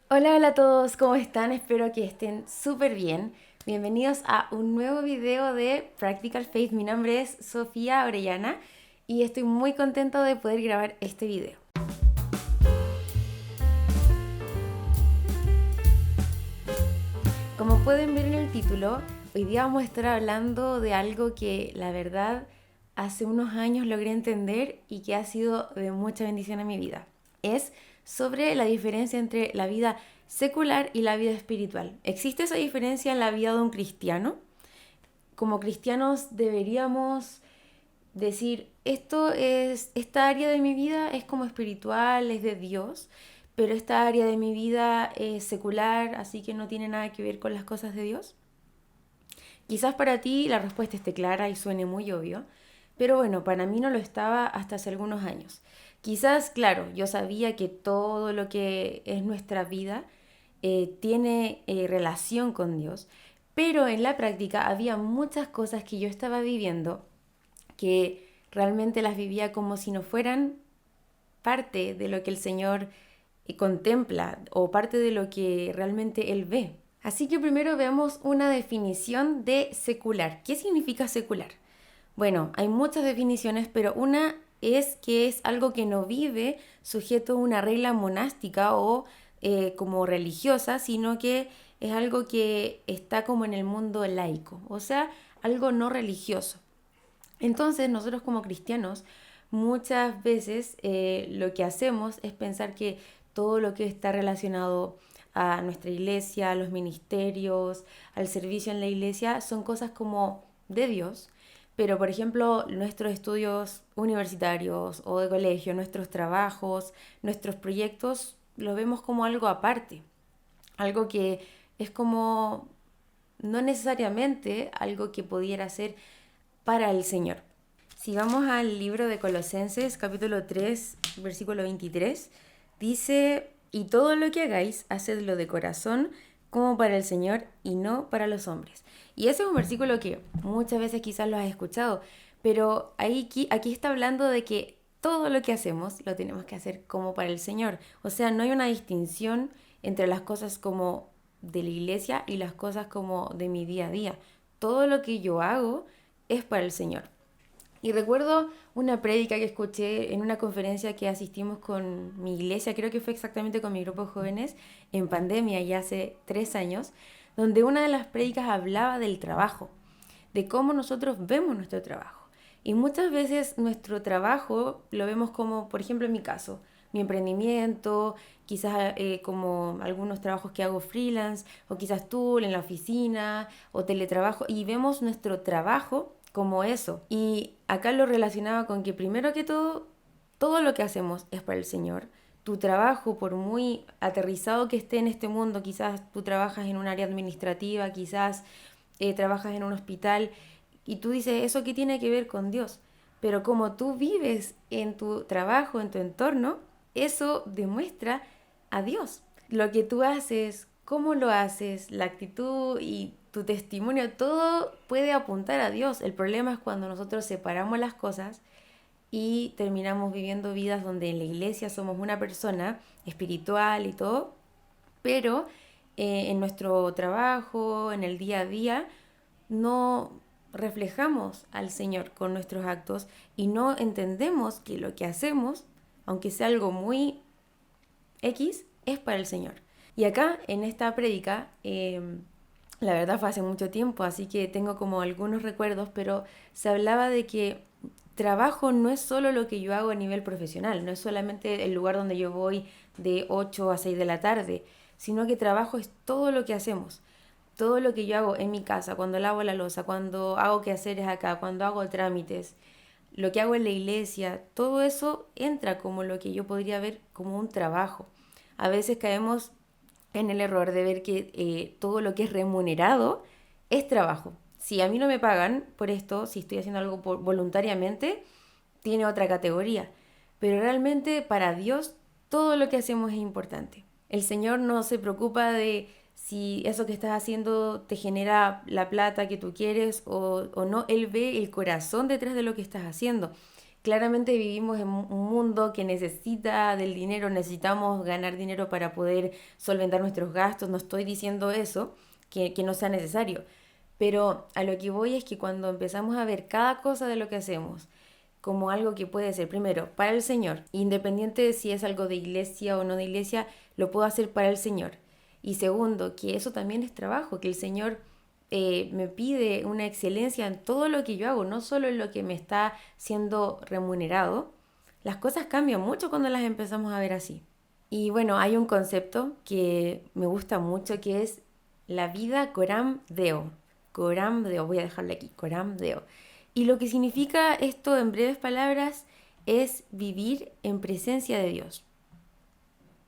Hola, hola a todos, ¿cómo están? Espero que estén súper bien. Bienvenidos a un nuevo video de Practical Faith. Mi nombre es Sofía Orellana y estoy muy contenta de poder grabar este video. Como pueden ver en el título, hoy día vamos a estar hablando de algo que la verdad hace unos años logré entender y que ha sido de mucha bendición en mi vida. Es sobre la diferencia entre la vida secular y la vida espiritual. ¿Existe esa diferencia en la vida de un cristiano? Como cristianos deberíamos decir, esta área de mi vida es como espiritual, es de Dios, pero esta área de mi vida es secular, así que no tiene nada que ver con las cosas de Dios. Quizás para ti la respuesta esté clara y suene muy obvio, pero bueno, para mí no lo estaba hasta hace algunos años. Quizás, claro, yo sabía que todo lo que es nuestra vida tiene relación con Dios, pero en la práctica había muchas cosas que yo estaba viviendo que realmente las vivía como si no fueran parte de lo que el Señor contempla o parte de lo que realmente Él ve. Así que primero veamos una definición de secular. ¿Qué significa secular? Bueno, hay muchas definiciones, pero una es que es algo que no vive sujeto a una regla monástica o como religiosa, sino que es algo que está como en el mundo laico, o sea, algo no religioso. Entonces, nosotros como cristianos, muchas veces lo que hacemos es pensar que todo lo que está relacionado a nuestra iglesia, a los ministerios, al servicio en la iglesia, son cosas como de Dios. Pero, por ejemplo, nuestros estudios universitarios o de colegio, nuestros trabajos, nuestros proyectos, los vemos como algo aparte. Algo que es como no necesariamente algo que pudiera ser para el Señor. Si vamos al libro de Colosenses, capítulo 3, versículo 23, dice, y todo lo que hagáis, hacedlo de corazón, como para el Señor y no para los hombres. Y ese es un versículo que muchas veces quizás lo has escuchado, pero aquí está hablando de que todo lo que hacemos lo tenemos que hacer como para el Señor. O sea, no hay una distinción entre las cosas como de la iglesia y las cosas como de mi día a día. Todo lo que yo hago es para el Señor. Y recuerdo una prédica que escuché en una conferencia que asistimos con mi iglesia, creo que fue exactamente con mi grupo de jóvenes, en pandemia ya hace 3 años, donde una de las prédicas hablaba del trabajo, de cómo nosotros vemos nuestro trabajo. Y muchas veces nuestro trabajo lo vemos como, por ejemplo, en mi caso, mi emprendimiento, quizás como algunos trabajos que hago freelance, o quizás tú en la oficina, o teletrabajo, y vemos nuestro trabajo como eso. Y acá lo relacionaba con que primero que todo lo que hacemos es para el Señor. Tu trabajo, por muy aterrizado que esté en este mundo, quizás tú trabajas en un área administrativa, quizás trabajas en un hospital, y tú dices, ¿eso qué tiene que ver con Dios? Pero como tú vives en tu trabajo, en tu entorno, eso demuestra a Dios. Lo que tú haces, cómo lo haces, la actitud y tu testimonio, todo puede apuntar a Dios. El problema es cuando nosotros separamos las cosas y terminamos viviendo vidas donde en la iglesia somos una persona espiritual y todo, pero en nuestro trabajo, en el día a día, no reflejamos al Señor con nuestros actos y no entendemos que lo que hacemos, aunque sea algo muy X, es para el Señor. Y acá, en esta prédica, la verdad fue hace mucho tiempo, así que tengo como algunos recuerdos, pero se hablaba de que trabajo no es solo lo que yo hago a nivel profesional, no es solamente el lugar donde yo voy de 8 a 6 de la tarde, sino que trabajo es todo lo que hacemos. Todo lo que yo hago en mi casa, cuando lavo la loza, cuando hago quehaceres acá, cuando hago trámites, lo que hago en la iglesia, todo eso entra como lo que yo podría ver como un trabajo. A veces caemos en el error de ver que todo lo que es remunerado es trabajo. Si a mí no me pagan por esto, si estoy haciendo algo voluntariamente, tiene otra categoría. Pero realmente para Dios todo lo que hacemos es importante. El Señor no se preocupa de si eso que estás haciendo te genera la plata que tú quieres o no. Él ve el corazón detrás de lo que estás haciendo. Claramente vivimos en un mundo que necesita del dinero, necesitamos ganar dinero para poder solventar nuestros gastos. No estoy diciendo eso, que no sea necesario. Pero a lo que voy es que cuando empezamos a ver cada cosa de lo que hacemos como algo que puede ser, primero, para el Señor, independiente de si es algo de iglesia o no de iglesia, lo puedo hacer para el Señor. Y segundo, que eso también es trabajo, que el Señor me pide una excelencia en todo lo que yo hago, no solo en lo que me está siendo remunerado. Las cosas cambian mucho cuando las empezamos a ver así. Y bueno, hay un concepto que me gusta mucho que es la vida coram deo. Coram deo, voy a dejarlo aquí, coram deo. Y lo que significa esto en breves palabras es vivir en presencia de Dios.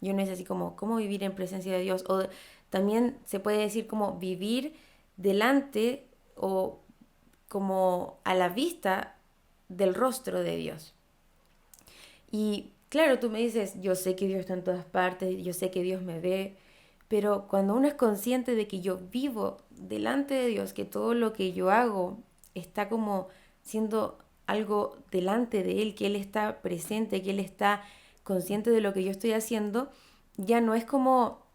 Yo no sé así como cómo vivir en presencia de Dios. O también se puede decir como vivir delante o como a la vista del rostro de Dios. Y claro, tú me dices, yo sé que Dios está en todas partes, yo sé que Dios me ve, pero cuando uno es consciente de que yo vivo delante de Dios, que todo lo que yo hago está como siendo algo delante de Él, que Él está presente, que Él está consciente de lo que yo estoy haciendo, ya no es como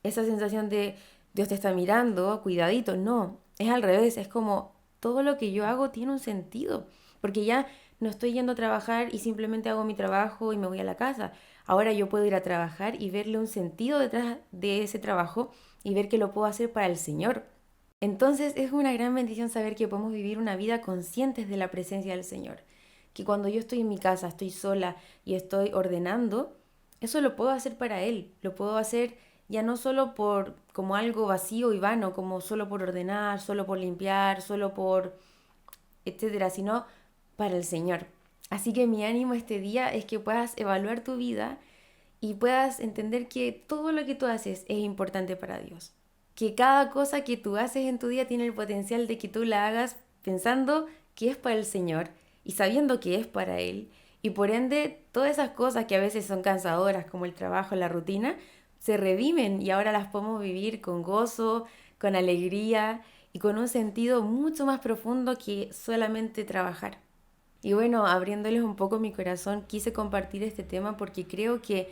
esa sensación de Dios te está mirando, cuidadito, no, es al revés, es como todo lo que yo hago tiene un sentido, porque ya no estoy yendo a trabajar y simplemente hago mi trabajo y me voy a la casa. Ahora yo puedo ir a trabajar y verle un sentido detrás de ese trabajo y ver que lo puedo hacer para el Señor. Entonces es una gran bendición saber que podemos vivir una vida conscientes de la presencia del Señor. Que cuando yo estoy en mi casa, estoy sola y estoy ordenando, eso lo puedo hacer para Él. Lo puedo hacer ya no solo por como algo vacío y vano, como solo por ordenar, solo por limpiar, solo por etcétera, sino para el Señor. Así que mi ánimo este día es que puedas evaluar tu vida y puedas entender que todo lo que tú haces es importante para Dios. Que cada cosa que tú haces en tu día tiene el potencial de que tú la hagas pensando que es para el Señor y sabiendo que es para Él. Y por ende, todas esas cosas que a veces son cansadoras, como el trabajo, la rutina, se reviven y ahora las podemos vivir con gozo, con alegría y con un sentido mucho más profundo que solamente trabajar. Y bueno, abriéndoles un poco mi corazón, quise compartir este tema porque creo que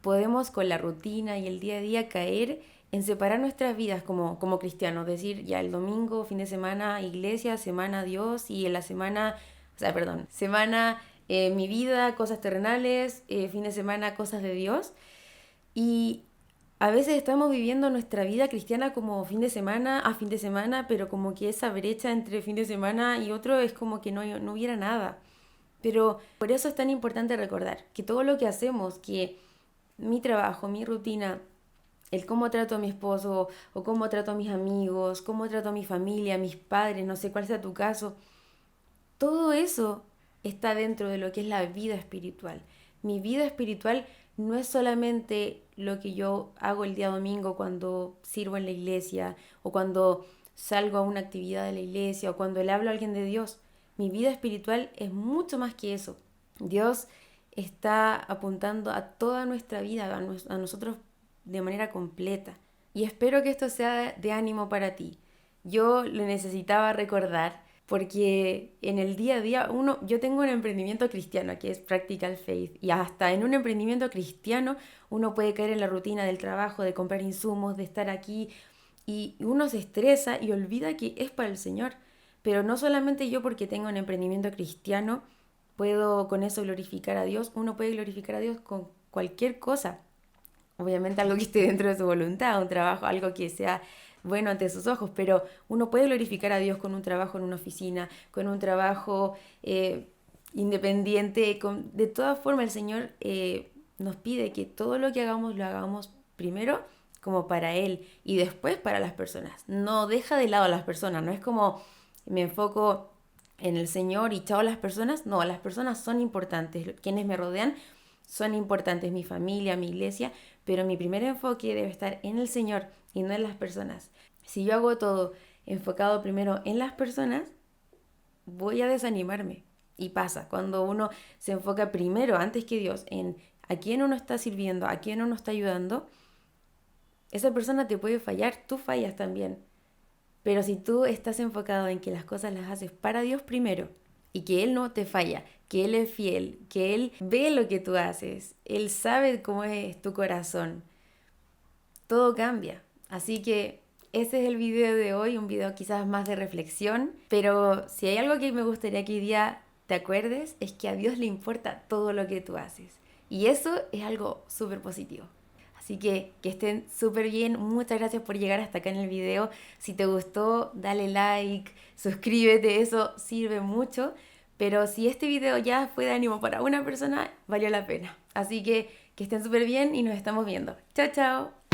podemos con la rutina y el día a día caer en separar nuestras vidas como cristianos, decir ya el domingo, fin de semana, iglesia, semana Dios y en la semana, o sea, perdón, semana mi vida, cosas terrenales, fin de semana, cosas de Dios. Y a veces estamos viviendo nuestra vida cristiana como fin de semana a fin de semana, pero como que esa brecha entre fin de semana y otro es como que no hubiera nada. Pero por eso es tan importante recordar que todo lo que hacemos, que mi trabajo, mi rutina, el cómo trato a mi esposo o cómo trato a mis amigos, cómo trato a mi familia, a mis padres, no sé cuál sea tu caso, todo eso está dentro de lo que es la vida espiritual. Mi vida espiritual no es solamente lo que yo hago el día domingo cuando sirvo en la iglesia o cuando salgo a una actividad de la iglesia o cuando le hablo a alguien de Dios. Mi vida espiritual es mucho más que eso. Dios está apuntando a toda nuestra vida, a nosotros de manera completa. Y espero que esto sea de ánimo para ti. Yo lo necesitaba recordar porque en el día a día yo tengo un emprendimiento cristiano que es Practical Faith y hasta en un emprendimiento cristiano uno puede caer en la rutina del trabajo, de comprar insumos, de estar aquí y uno se estresa y olvida que es para el Señor. Pero no solamente yo porque tengo un emprendimiento cristiano puedo con eso glorificar a Dios, uno puede glorificar a Dios con cualquier cosa. Obviamente algo que esté dentro de su voluntad, un trabajo, algo que sea bueno ante sus ojos, pero uno puede glorificar a Dios con un trabajo en una oficina, con un trabajo independiente. De todas formas, el Señor nos pide que todo lo que hagamos lo hagamos primero como para Él y después para las personas. No deja de lado a las personas, no es como me enfoco en el Señor y chao a las personas. No, las personas son importantes, quienes me rodean son importantes, mi familia, mi iglesia, pero mi primer enfoque debe estar en el Señor y no en las personas. Si yo hago todo enfocado primero en las personas, voy a desanimarme. Y pasa, cuando uno se enfoca primero, antes que Dios, en a quién uno está sirviendo, a quién uno está ayudando, esa persona te puede fallar, tú fallas también. Pero si tú estás enfocado en que las cosas las haces para Dios primero y que Él no te falla, que Él es fiel, que Él ve lo que tú haces, Él sabe cómo es tu corazón, todo cambia. Así que ese es el video de hoy, un video quizás más de reflexión, pero si hay algo que me gustaría que hoy día te acuerdes, es que a Dios le importa todo lo que tú haces. Y eso es algo súper positivo. Así que estén súper bien. Muchas gracias por llegar hasta acá en el video. Si te gustó, dale like, suscríbete, eso sirve mucho. Pero si este video ya fue de ánimo para una persona, valió la pena. Así que estén súper bien y nos estamos viendo. Chao, chao.